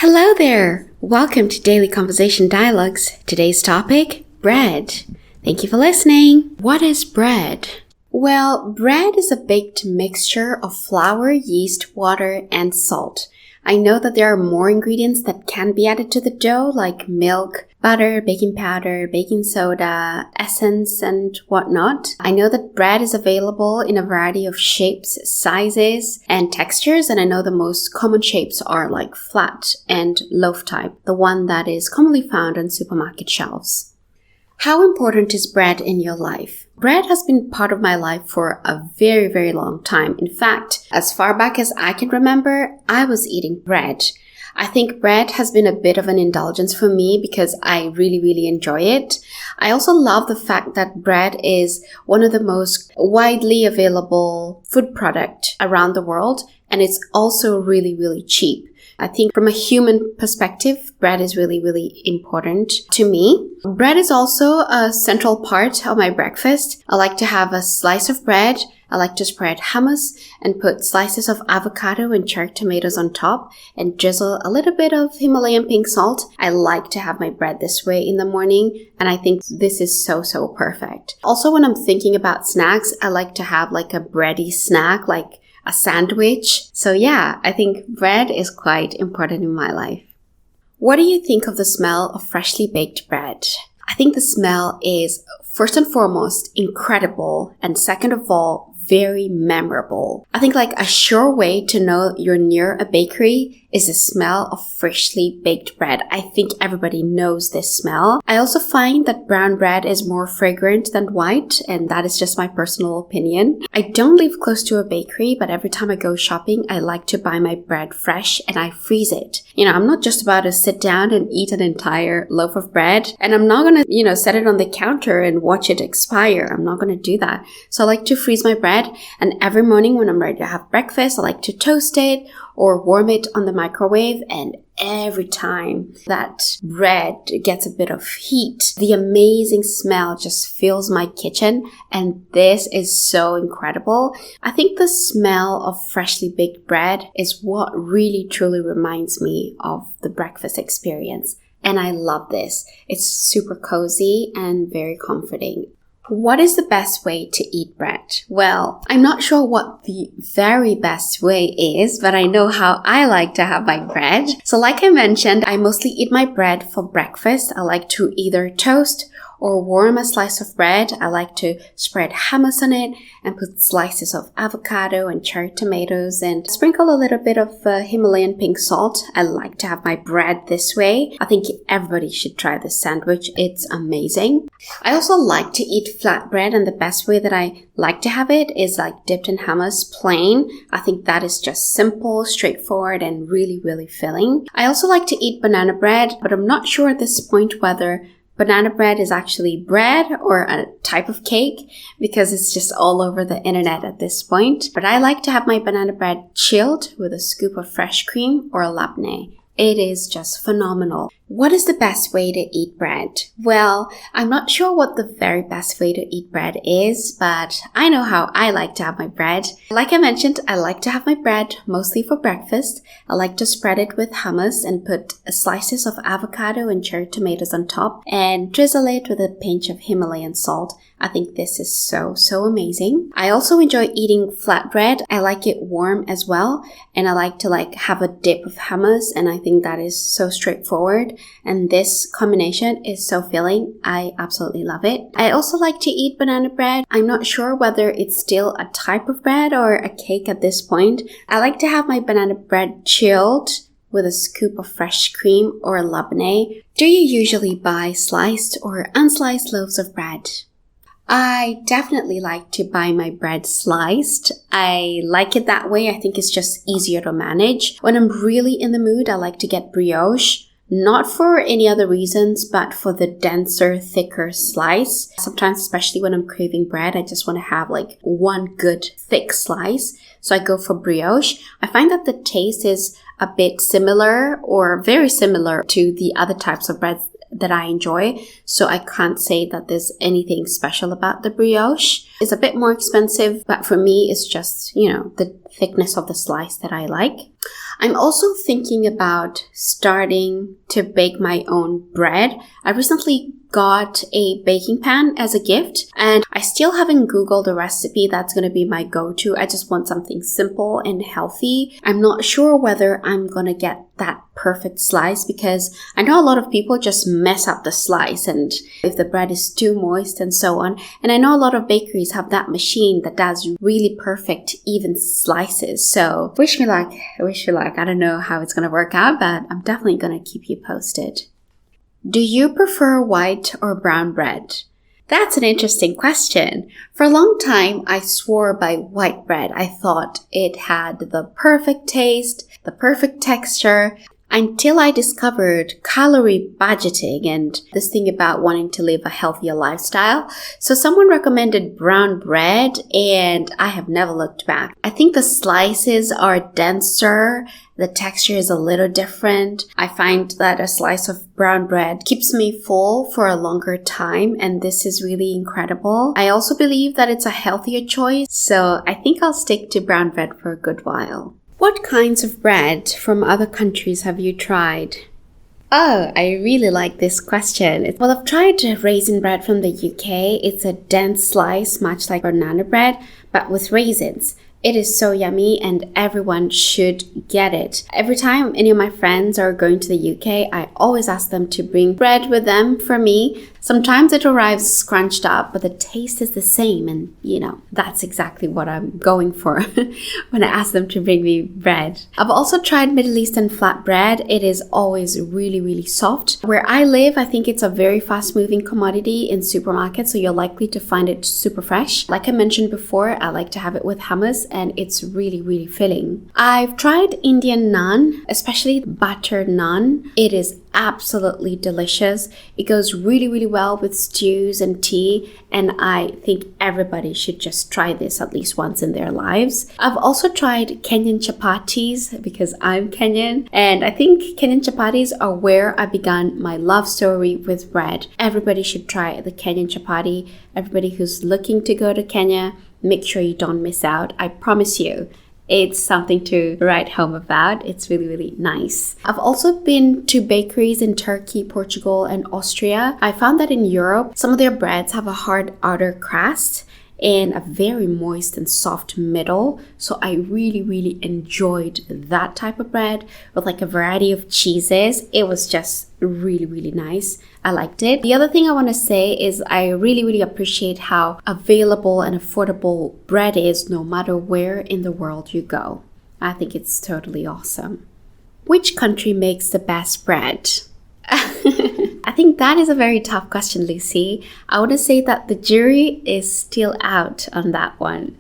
Hello there! Welcome to Daily Conversation Dialogues. Today's topic, bread. Thank you for listening. What is bread? Well, bread is a baked mixture of flour, yeast, water, and salt. I know that there are more ingredients that can be added to the dough like milk, butter, baking powder, baking soda, essence, and whatnot. I know that bread is available in a variety of shapes, sizes, and textures, and I know the most common shapes are like flat and loaf type, the one that is commonly found on supermarket shelves. How important is bread in your life? Bread has been part of my life for a very, very long time. In fact, as far back as I can remember, I was eating bread. I think bread has been a bit of an indulgence for me because I really enjoy it. I also love the fact that bread is one of the most widely available food product around the world, and it's also really cheap. I think from a human perspective, bread is really important to me. Bread is also a central part of my breakfast. I like to have a slice of bread. I like to spread hummus and put slices of avocado and cherry tomatoes on top and drizzle a little bit of Himalayan pink salt. I like to have my bread this way in the morning, and I think this is so perfect. Also, when I'm thinking about snacks, I like to have like a bready snack, like a sandwich. So yeah, I think bread is quite important in my life. What do you think of the smell of freshly baked bread? I think the smell is first and foremost incredible, and second of all, very memorable. I think like a sure way to know you're near a bakery is the smell of freshly baked bread. I think everybody knows this smell. I also find that brown bread is more fragrant than white, and that is just my personal opinion. I don't live close to a bakery, but every time I go shopping, I like to buy my bread fresh and I freeze it. I'm not just about to sit down and eat an entire loaf of bread, and I'm not gonna, set it on the counter and watch it expire. I'm not gonna do that. So I like to freeze my bread, and every morning when I'm ready to have breakfast, I like to toast it or warm it on the microwave, and every time that bread gets a bit of heat, the amazing smell just fills my kitchen, and this is so incredible. I think the smell of freshly baked bread is what really truly reminds me of the breakfast experience, and I love this. It's super cozy and very comforting. What is the best way to eat bread? Well, I'm not sure what the very best way is, but I know how I like to have my bread. So like I mentioned, I mostly eat my bread for breakfast. I like to either toast or warm a slice of bread. I like to spread hummus on it and put slices of avocado and cherry tomatoes and sprinkle a little bit of Himalayan pink salt. I like to have my bread this way. I think everybody should try this sandwich. It's amazing. I also like to eat flatbread, and the best way that I like to have it is like dipped in hummus plain. I think that is just simple, straightforward, and really filling. I also like to eat banana bread, but I'm not sure at this point whether banana bread is actually bread or a type of cake because it's just all over the internet at this point. But I like to have my banana bread chilled with a scoop of fresh cream or a labneh. It is just phenomenal. What is the best way to eat bread? Well, I'm not sure what the very best way to eat bread is, but I know how I like to have my bread. Like I mentioned, I like to have my bread mostly for breakfast. I like to spread it with hummus and put slices of avocado and cherry tomatoes on top and drizzle it with a pinch of Himalayan salt. I think this is so amazing. I also enjoy eating flatbread. I like it warm as well, and I like to have a dip of hummus, and I think that is so straightforward. And this combination is so filling. I absolutely love it. I also like to eat banana bread. I'm not sure whether it's still a type of bread or a cake at this point. I like to have my banana bread chilled with a scoop of fresh cream or a labneh. Do you usually buy sliced or unsliced loaves of bread? I definitely like to buy my bread sliced. I like it that way. I think it's just easier to manage. When I'm really in the mood, I like to get brioche. Not for any other reasons, but for the denser, thicker slice. Sometimes, especially when I'm craving bread, I just want to have one good thick slice. So I go for brioche. I find that the taste is a bit similar or very similar to the other types of bread that I enjoy. So I can't say that there's anything special about the brioche. It's a bit more expensive, but for me, it's just, the thickness of the slice that I like. I'm also thinking about starting to bake my own bread. I recently got a baking pan as a gift, and I still haven't Googled the recipe that's going to be my go-to. I just want something simple and healthy. I'm not sure whether I'm going to get that perfect slice because I know a lot of people just mess up the slice and if the bread is too moist and so on. And I know a lot of bakeries have that machine that does really perfect even slices. So wish me luck. I don't know how it's going to work out, but I'm definitely going to keep you posted. Do you prefer white or brown bread? That's an interesting question. For a long time, I swore by white bread. I thought it had the perfect taste, the perfect texture, until I discovered calorie budgeting and this thing about wanting to live a healthier lifestyle. So someone recommended brown bread and I have never looked back. I think the slices are denser. The texture is a little different. I find that a slice of brown bread keeps me full for a longer time, and this is really incredible. I also believe that it's a healthier choice, so I think I'll stick to brown bread for a good while. What kinds of bread from other countries have you tried? Oh, I really like this question. Well, I've tried raisin bread from the UK. It's a dense slice, much like banana bread, but with raisins. It is so yummy and everyone should get it. Every time any of my friends are going to the UK, I always ask them to bring bread with them for me. Sometimes it arrives scrunched up, but the taste is the same. And, that's exactly what I'm going for when I ask them to bring me bread. I've also tried Middle Eastern flatbread. It is always really, really soft. Where I live, I think it's a very fast-moving commodity in supermarkets, so you're likely to find it super fresh. Like I mentioned before, I like to have it with hummus, and it's really, really filling. I've tried Indian naan, especially butter naan. It is absolutely delicious. It goes really, really well with stews and tea, and I think everybody should just try this at least once in their lives. I've also tried Kenyan chapatis because I'm Kenyan, and I think Kenyan chapatis are where I began my love story with bread. Everybody should try the Kenyan chapati. Everybody who's looking to go to Kenya, make sure you don't miss out. I promise you, it's something to write home about. It's really, really nice. I've also been to bakeries in Turkey, Portugal, and Austria. I found that in Europe, some of their breads have a hard outer crust and a very moist and soft middle. So I really, really enjoyed that type of bread with like a variety of cheeses. It was just really, really nice. I liked it. The other thing I want to say is I really, really appreciate how available and affordable bread is no matter where in the world you go. I think it's totally awesome. Which country makes the best bread? I think that is a very tough question, Lucy. I want to say that the jury is still out on that one.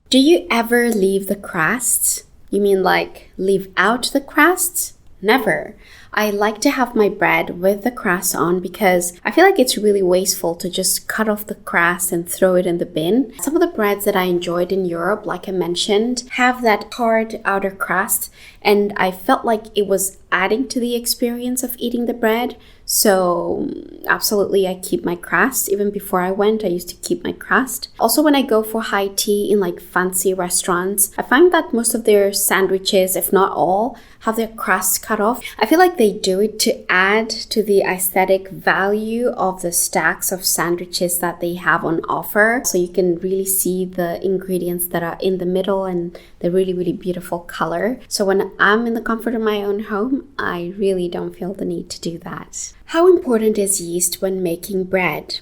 Do you ever leave the crust? You mean like leave out the crust? Never. I like to have my bread with the crust on because I feel like it's really wasteful to just cut off the crust and throw it in the bin. Some of the breads that I enjoyed in Europe, like I mentioned, have that hard outer crust, and I felt like it was adding to the experience of eating the bread. So absolutely, I keep my crust. Even before I went, I used to keep my crust. Also, when I go for high tea in like fancy restaurants, I find that most of their sandwiches, if not all, have their crust cut off. I feel like they do it to add to the aesthetic value of the stacks of sandwiches that they have on offer. So you can really see the ingredients that are in the middle and the really, really beautiful color. So when I'm in the comfort of my own home, I really don't feel the need to do that. How important is yeast when making bread?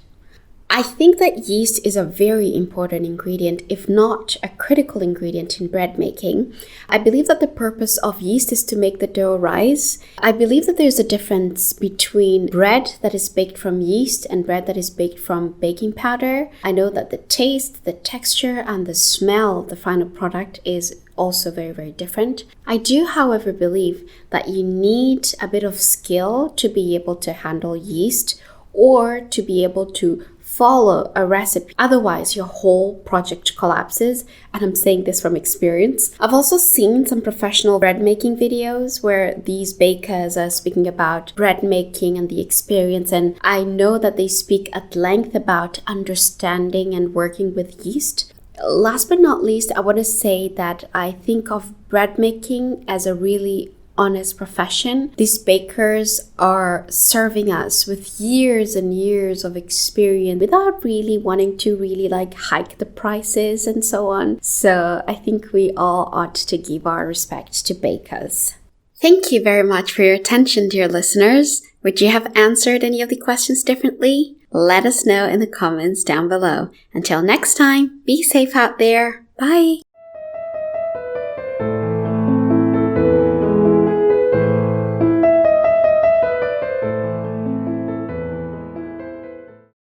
I think that yeast is a very important ingredient, if not a critical ingredient in bread making. I believe that the purpose of yeast is to make the dough rise. I believe that there's a difference between bread that is baked from yeast and bread that is baked from baking powder. I know that the taste, the texture, and the smell of the final product is also very, very different. I do, however, believe that you need a bit of skill to be able to handle yeast or to be able to follow a recipe. Otherwise, your whole project collapses. And I'm saying this from experience. I've also seen some professional bread making videos where these bakers are speaking about bread making and the experience. And I know that they speak at length about understanding and working with yeast. Last but not least, I want to say that I think of bread making as a really honest profession. These bakers are serving us with years and years of experience without really wanting to really hike the prices and so on. So I think we all ought to give our respect to bakers. Thank you very much for your attention, dear listeners. Would you have answered any of the questions differently? Let us know in the comments down below. Until next time, be safe out there. Bye.